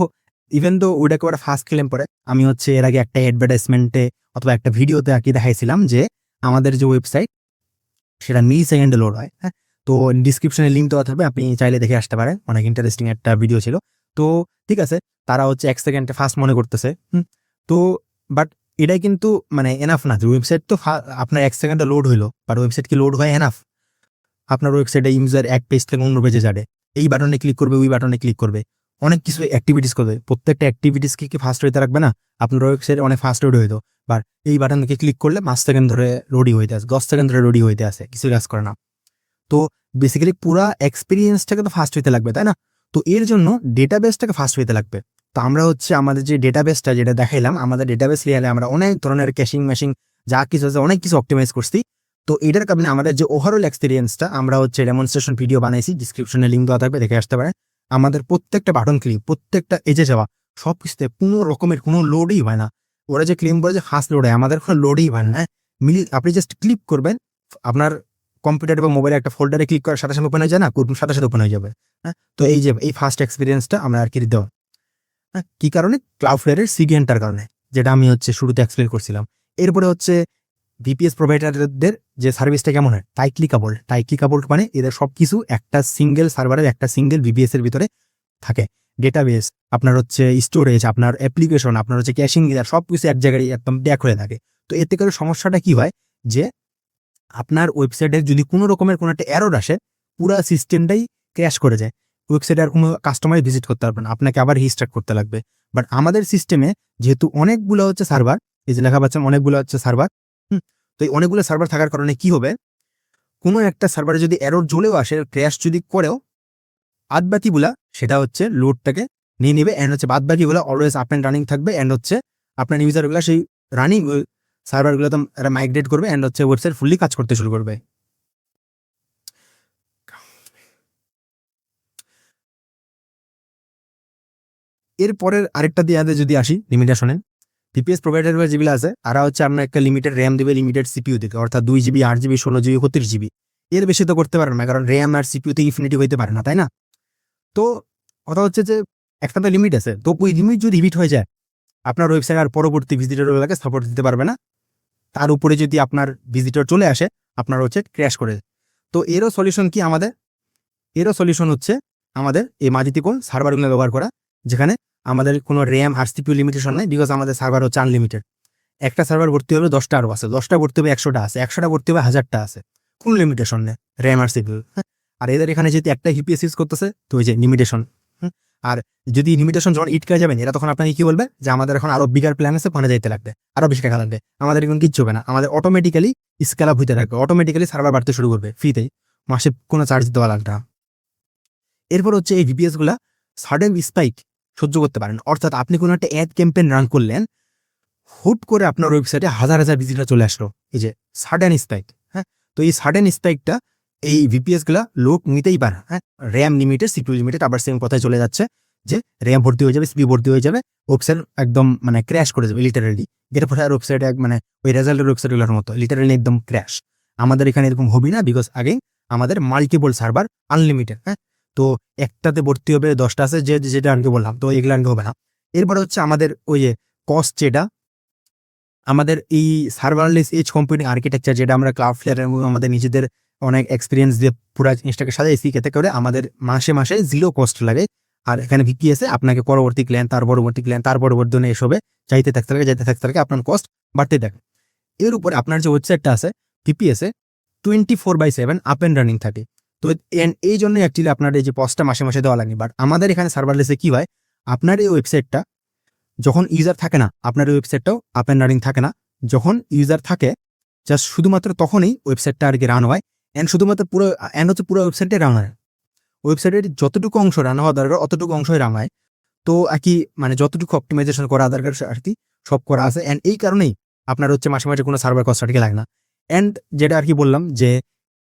ইভেন তো ওইটাকে ওরা ফাস্ট ক্লেম করে। আমি হচ্ছে এর আগে একটা অ্যাডভার্টাইজমেন্টে অথবা একটা ভিডিওতে আর কি দেখাইছিলাম যে আমাদের যে ওয়েবসাইট সেটা মিলি সেকেন্ডে লোড হয়। হ্যাঁ, তো ডিসক্রিপশনে লিঙ্ক দেওয়া থাকবে, আপনি চাইলে দেখে আসতে পারেন, অনেক ইন্টারেস্টিং একটা ভিডিও ছিল। তো ঠিক আছে, তারা হচ্ছে 1 সেকেন্ডে ফাস্ট মনে করতেছে। তো বাট এটাই কিন্তু মানে এনাফ না। ওয়েবসাইট তো আপনার 1 সেকেন্ডে লোড হইলো, বাট ওয়েবসাইট কি লোড হয় এনাফ? আপনার ওয়েবসাইটে ইউজার এক পেজ থেকে অন্য পেজে যাবে, এই বাটনে ক্লিক করবে, ওই বাটনে ক্লিক করবে, অনেক কিছু অ্যাক্টিভিটিস করবে, প্রত্যেকটা অ্যাক্টিভিটিসকে কি ফাস্ট হইতে রাখবে না? আপনার ওয়েবসাইট অনেক ফাস্ট লোড হইতো, বাট এই বাটনকে ক্লিক করলে 5 সেকেন্ড ধরে লোডি হইতে আসে, 10 সেকেন্ড ধরে লোডি হইতে আসে, কিছু কাজ করে না। তো বেসিক্যালি পুরা এক্সপিরিয়েন্সটাকে তো ফাস্ট হইতে লাগবে, তাই না? তো এর জন্য ডেটাবেসটাকে ফাস্ট হইতে লাগবে। তো আমরা হচ্ছে আমাদের যে ডেটাবেসটা যেটা দেখাইলাম, আমাদের ডেটাবেস লেয়ারে আমরা অনেক ধরনের ক্যাশিং ম্যাশিং যা কিছু আছে অনেক কিছু অপটিমাইজ করছি। তো এটার কারণে আমাদের যে ওভারঅল এক্সপিরিয়েন্সটা, আমরা হচ্ছে ডেমনস্ট্রেশন ভিডিও বানাইছি, ডিসক্রিপশনে লিঙ্ক দেওয়া থাকবে, দেখে আসতে পারেন। আমাদের প্রত্যেকটা বাটন ক্লিক, প্রত্যেকটা এজে যাওয়া, সব কিছুতে কোনো রকমের কোনো লোডই হয় না। ওরা যে ক্লেম করে যে ফাস্ট লোড হয়, আমাদের কোনো লোডই হয় না। আপনি জাস্ট ক্লিক করবেন, আপনার কম্পিউটার এবং মোবাইলে একটা ফোল্ডারে ক্লিক করার সাথে সাথে ওপেন হয়ে যায় না, সাথে সাথে ওপেন হয়ে যাবে। হ্যাঁ, তো এই যে এই ফার্স্ট এক্সপিরিয়েন্সটা আমরা আর কি দেওয়া। হ্যাঁ, কি কারণে? ক্লাউডফ্লেয়ারের সিগেন্টার কারণে, যেটা আমি হচ্ছে শুরুতে এক্সপ্লেন করছিলাম। এরপরে হচ্ছে ভিপিএস প্রোভাইডারদের যে সার্ভিসটা কেমন হয়, টাইটলি কাপড় মানে এদের সবকিছু একটা সিঙ্গেল সার্ভারের, একটা সিঙ্গেল ভিপিএস এর ভিতরে থাকে। ডেটাবেস, আপনার হচ্ছে স্টোরেজ, আপনার অ্যাপ্লিকেশন, আপনার হচ্ছে ক্যাশিং, সবকিছু এক জায়গায় একদম ব্যাক হয়ে থাকে। তো এতে করে সমস্যাটা কি হয় যে আপনার ওয়েবসাইটে যদি কোনো রকমের কোনো একটা এরর আসে, পুরো সিস্টেমটাই ক্র্যাশ করে যায়, ওয়েবসাইটে আর কোনো কাস্টমার ভিজিট করতে পারবে না, আপনাকে আবার রিস্টার্ট করতে লাগবে। বাট আমাদের সিস্টেমে যেহেতু অনেকগুলো হচ্ছে সার্ভার, এই যে লেখা পাচ্ছেন অনেকগুলো হচ্ছে সার্ভার, তো এই অনেকগুলো সার্ভার থাকার কারণে কি হবে, কোনো একটা সার্ভারে যদি এরর জ্বলেও আসে, ক্র্যাশ যদি করেও, বাদবাকিগুলা সেটা হচ্ছে লোডটাকে নিয়ে নেবে, অ্যান্ড হচ্ছে বাদবাকিগুলো অলওয়েজ আপ অ্যান্ড রানিং থাকবে, অ্যান্ড হচ্ছে আপনার ইউজারগুলো সেই রানিং সার্ভারগুলো তো মাইগ্রেট করবে, অ্যান্ড হচ্ছে ওয়েবসাইট ফুললি কাজ করতে শুরু করবে। এরপরের আরেকটা দিয়ে যদি আসি লিমিটেশনে, ভিপিএস প্রোভাইডার যেগুলো আছে তারা হচ্ছে আপনার একটা লিমিটেড র্যাম দিবে, লিমিটেড সিপিইউ দিবে, অর্থাৎ 2 জিবি, 8 জিবি, 16 জিবি, 32 জিবি, এর বেশি তো করতে পারবে না, কারণ র্যাম আর সিপিইউতে ইনফিনিটি হইতে পারে না, তাই না? তো কথা হচ্ছে যে একটা তো লিমিট আছে, তো ওই লিমিট যদি হিট হয়ে যায়, আপনার ওয়েবসাইট আর পরবর্তী ভিজিটরগুলোকে সাপোর্ট দিতে পারবে না। তার উপরে যদি আপনার ভিজিটর চলে আসে, আপনার ওয়েবসাইট ক্র্যাশ করে। তো এরও সলিউশন কি আমাদের? এরও সলিউশন হচ্ছে আমাদের এই মাল্টিপল সার্ভারগুলো ব্যবহার করা, যেখানে আমাদের কোনো র্যাম আর সিপিইউ লিমিটেশন নেই, বিকজ আমাদের সার্ভার হচ্ছে আনলিমিটেড। একটা সার্ভার ভর্তি হবে 10টা, আরও আছে 10টা ভর্তি হবে 100টা আছে, 100টা ভর্তি হবে 1000টা আছে, কোনো লিমিটেশন নেই র্যাম আর সিপিইউ। আর এদের এখানে যদি একটা হিপিএস ইউজ করতেছে, তো ওই যে লিমিটেশন। আর যদি লিমিটেশন যখন ইট করে যাবেন, এরা তখন আপনাকে কি বলবে যে আমাদের এখন আরো বিগার প্ল্যান আছে, ওখানে যাইতে লাগবে, আরো বেশি টাকা লাগবে। আমাদের এখন কিচ্ছু হবে না, আমাদের অটোমেটিক্যালি স্কেল আপ হইতে থাকবে, অটোমেটিক্যালি সার্ভার বাড়তে শুরু করবে ফ্রিতেই, মাসে কোনো চার্জ দেওয়া লাগবে না। এরপর হচ্ছে এই ভিপিএস গুলা সাডেন স্পাইক সহ্য করতে পারেন, অর্থাৎ আপনি কোনো একটা অ্যাড ক্যাম্পেইন রান করলেন, হুট করে আপনার ওয়েবসাইটে হাজার হাজার ভিজিটর চলে আসলো, এই যে সাডেন স্পাইক। হ্যাঁ, তো এই সাডেন স্পাইকটা এই ভিপিএস গুলা লোড নিতেই পারে। হ্যাঁ, র্যাম লিমিটেড, সিপিইউ লিমিটেড, আবার সেম কথায় চলে যাচ্ছে যে র্যাম ভর্তি হয়ে যাবে, সিপিইউ ভর্তি হয়ে যাবে, ওয়েবসাইট একদম মানে ক্র্যাশ করে যাবে লিটারালি। এর পরে আর ওয়েবসাইট মানে ওই রেজাল্টের ওয়েবসাইটগুলোর মতো লিটারালি একদম ক্র্যাশ। আমাদের এখানে এরকম হবি না, বিকজ আগে আমাদের মাল্টিপল সার্ভার আনলিমিটেড। হ্যাঁ, তো একটাতে ভর্তি হবে 10টা আছে, যেটা আনকে বললাম, তো এগুলো আনকে হবে না। এরপরে হচ্ছে আমাদের ওই যে কস্ট, যেটা আমাদের এই সার্ভারলেস এজ কম্পিউটিং আর্কিটেকচার, যেটা আমরা ক্লাউডফ্লেয়ার এবং আমাদের নিজেদের অনেক এক্সপিরিয়েন্স দিয়ে পুরো জিনিসটাকে সাজাইছি, এতে করে আমাদের মাসে মাসে 0 কস্ট লাগে। আর এখানে ভিপিএসে আপনাকে পরবর্তী ক্ল্যান, তার পরবর্তী ক্ল্যান, তার পরবর্তী এসবে চাইতে থাকতে থাকে, আপনার কস্ট বাড়তে থাকে। এর উপরে আপনার যে ওয়েবসাইটটা আছে ভিপিএসে 24/7 আপ অ্যান্ড রানিং থাকে। তো এই জন্য অ্যাকচুয়ালি আপনার এই যে কস্টটা মাসে মাসে দেওয়া লাগে। বাট আমাদের এখানে সার্ভারলেসে কি হয়, আপনার এই ওয়েবসাইটটা যখন ইউজার থাকে না, আপনার ওয়েবসাইটটাও আপ অ্যান্ড রানিং থাকে না। যখন ইউজার থাকে জাস্ট শুধুমাত্র তখনই ওয়েবসাইটটা আর কি রান হয়, অ্যান্ড শুধুমাত্র পুরো ওয়েবসাইটে রান হয়। ওয়েবসাইটের যতটুকু অংশ রান হওয়া দরকার অতটুকু অংশই রান হয়। তো আর কি মানে যতটুকু অপটিমাইজেশন করা দরকার আর কি সব করা আছে। অ্যান্ড এই কারণেই আপনার হচ্ছে মাসে মাসে কোনো সার্ভার কস্ট আর কি লাগে না। অ্যান্ড যেটা আর কি বললাম যে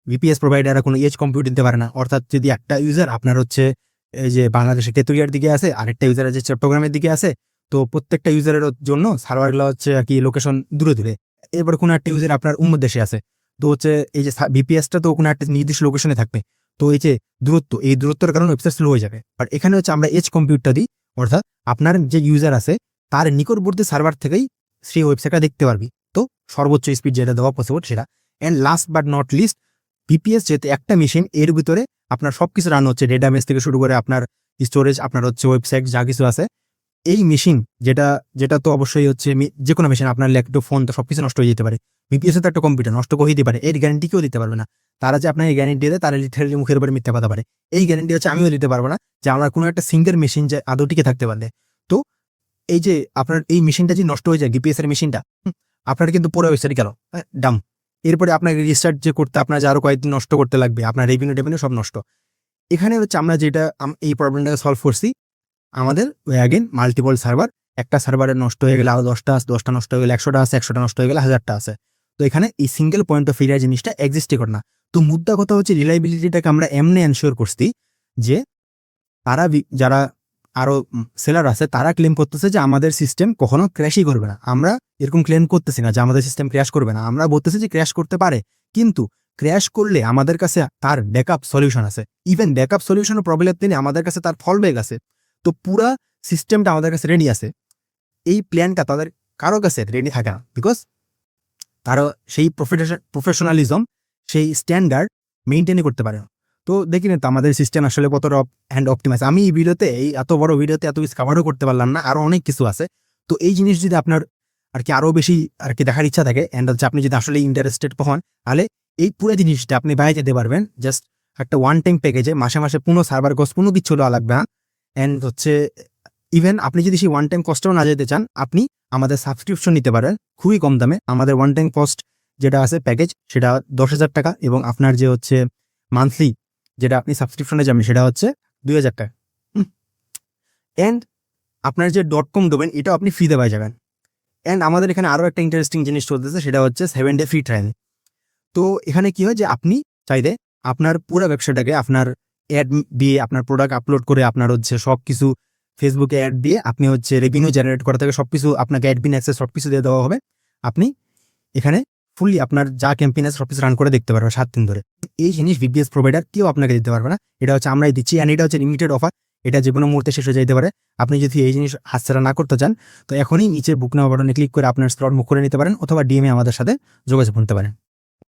ভিপিএস প্রোভাইডাররা কোনো এজ কম্পিউট দিতে পারে না। অর্থাৎ যদি একটা ইউজার আপনার হচ্ছে এই যে বাংলাদেশের তেতুলিয়ার দিকে আছে, আরেকটা ইউজার আছে চট্টগ্রামের দিকে আছে, তো প্রত্যেকটা ইউজারের জন্য সার্ভারগুলো হচ্ছে আর কি লোকেশন দূরে দূরে। এরপর কোনো একটা ইউজার আপনার দেশে আছে, তো হচ্ছে এই যে ভিপিএসটা তো কোনো একটা নির্দিষ্ট লোকেশনে থাকবে। তো এই যে দূরত্ব, এই দূরত্বের কারণে ওয়েবসাইট স্লো হয়ে যাবে। বাট এখানে হচ্ছে আমরা এজ কম্পিউটটা দিই, অর্থাৎ আপনার যে ইউজার আছে তার নিকটবর্তী সার্ভার থেকেই সেই ওয়েবসাইটটা দেখতে পারবি। তো সর্বোচ্চ স্পিড যেটা দেওয়া পসিবল সেটা। And last but not list, VPS যেহেতু একটা মেশিন, এর ভিতরে আপনার সবকিছু রান হচ্ছে, ডেটাবেস থেকে শুরু করে আপনার স্টোরেজ, আপনার হচ্ছে ওয়েবসাইট যা কিছু আছে। এই মেশিন যেটা যেটা তো অবশ্যই হচ্ছে যে কোনো মেশিন, আপনার ল্যাপটপ ফোন তো সবকিছু নষ্ট হয়ে যেতে পারে। ভিপিএস তো একটা কম্পিউটার, নষ্ট করে দিতে পারে, এর গ্যারান্টি কেউ দিতে পারবে না। তারা যে আপনার এই গ্যারান্টি দেয় তারা লিটারালি মুখের উপরে মিথ্যা কথা পারে। এই গ্যারান্টি হচ্ছে আমিও দিতে পারবো না যে আমার কোনো একটা সিঙ্গেল মেশিন যে আদৌ টিকে থাকতে পারবে। তো এই যে আপনার এই মেশিনটা যে নষ্ট হয়ে যায়, ভিপিএস এর মেশিনটা, আপনার কিন্তু পুরো ওয়েবসাইট গেল ডাম। এরপরে আপনাকে রিস্টার্ট যে করতে আপনার যে আরো কয়েকদিন নষ্ট করতে লাগবে, আপনার রেভিনিউ সব নষ্ট। এখানে হচ্ছে আমরা যেটা এই প্রবলেমটাকে সলভ করছি, আমাদের অ্যাগেন মাল্টিপল সার্ভার, একটা সার্ভারে নষ্ট হয়ে গেলে আরো 10টা আছে, 10টা নষ্ট হয়ে গেলে 100টা আছে, 100টা নষ্ট হয়ে গেলে 1000টা আছে। তো এখানে এই সিঙ্গেল পয়েন্ট অফ ফেলিয়ার জিনিসটা এক্সিস্টই করে না। তো মুদ্রা কথা হচ্ছে রিলাইবিলিটিটাকে আমরা এমনি এনশিওর করছি যে তারা যারা আরো সেলার আছে তারা ক্লেম করতেছে যে আমাদের সিস্টেম কখনো ক্র্যাশই করবে না। আমরা এরকম ক্লেম করতেছি না যে আমাদের সিস্টেম ক্র্যাশ করবে না, আমরা বলতেছি যে ক্র্যাশ করতে পারে, কিন্তু ক্র্যাশ করলে আমাদের কাছে তার ব্যাকআপ সলিউশন আছে। ইভেন ব্যাকআপ সলিউশনের প্রবলেম দিনে আমাদের কাছে তার ফল ব্যাক আছে। তো পুরা সিস্টেমটা আমাদের কাছে রেডি আছে। এই প্ল্যানটা তাদের কারো কাছে রেডি থাকে না, বিকজ তারা সেই প্রফেশনালিজম, সেই স্ট্যান্ডার্ড মেনটেনই করতে পারে না। তো দেখি না তো আমাদের সিস্টেম আসলে কতটা হ্যান্ড অপটিমাইজ। আমি এই ভিডিওতে, এই এত বড় ভিডিওতে এত কিছু কাভারও করতে পারলাম না, আরো অনেক কিছু আছে। তো এই জিনিস যদি আপনার আর কি আরো বেশি আর কি দেখার ইচ্ছা থাকে, অ্যান্ড হচ্ছে আপনি যদি আসলে ইন্টারেস্টেড হন, তাহলে এই পুরো জিনিসটা আপনি বাইরে যেতে পারবেন জাস্ট একটা ওয়ান টাইম প্যাকেজে। মাসে মাসে কোনো সার্ভার কস্ট কোনো কিছু দেওয়া লাগবে না। অ্যান্ড হচ্ছে ইভেন আপনি যদি সেই ওয়ান টাইম কস্টও না যেতে চান, আপনি আমাদের সাবস্ক্রিপশন নিতে পারেন খুবই কম দামে। আমাদের ওয়ান টাইম কস্ট যেটা আছে প্যাকেজ, সেটা 10,000 টাকা, এবং আপনার যে হচ্ছে মান্থলি যেটা আপনি সাবস্ক্রিপশনে যাবেন সেটা হচ্ছে 2,000 টাকা। অ্যান্ড আপনার যে .com ডোমেন, এটাও আপনি ফ্রিতে পাই যাবেন। অ্যান্ড আমাদের এখানে আরও একটা ইন্টারেস্টিং জিনিস চলতেছে, সেটা হচ্ছে 7 ডে ফ্রি ট্রায়াল। তো এখানে কি হয় যে আপনি চাইলে আপনার পুরো ব্যবসাটাকে আপনার অ্যাড দিয়ে, আপনার প্রোডাক্ট আপলোড করে, আপনার হচ্ছে সব কিছু ফেসবুকে অ্যাড দিয়ে আপনি হচ্ছে রেভিনিউ জেনারেট করা থেকে সব কিছু আপনাকে অ্যাডমিন অ্যাক্সেস সব কিছু দিয়ে দেওয়া হবে। আপনি এখানে ফুললি আপনার যা ক্যাম্পেইন আছে সব কিছু রান করে দেখতে পারবেন 7 দিন ধরে। এই জিনিস ভিপিএস প্রোভাইডার কেউ আপনাকে দিতে পারবে না, এটা হচ্ছে আমরাই দিচ্ছি। অ্যান্ড এটা হচ্ছে লিমিটেড অফার, এটা যে কোনো মুহূর্তে শেষ হয়ে যেতে পারে। আপনি যদি এই জিনিস হাতছাড়া না করতে চান, তো এখনই নিচে বুক নাও বাটনে ক্লিক করে আপনার স্লট বুক করে নিতে পারেন, অথবা ডিএমএ আমাদের সাথে যোগাযোগ করতে পারেন।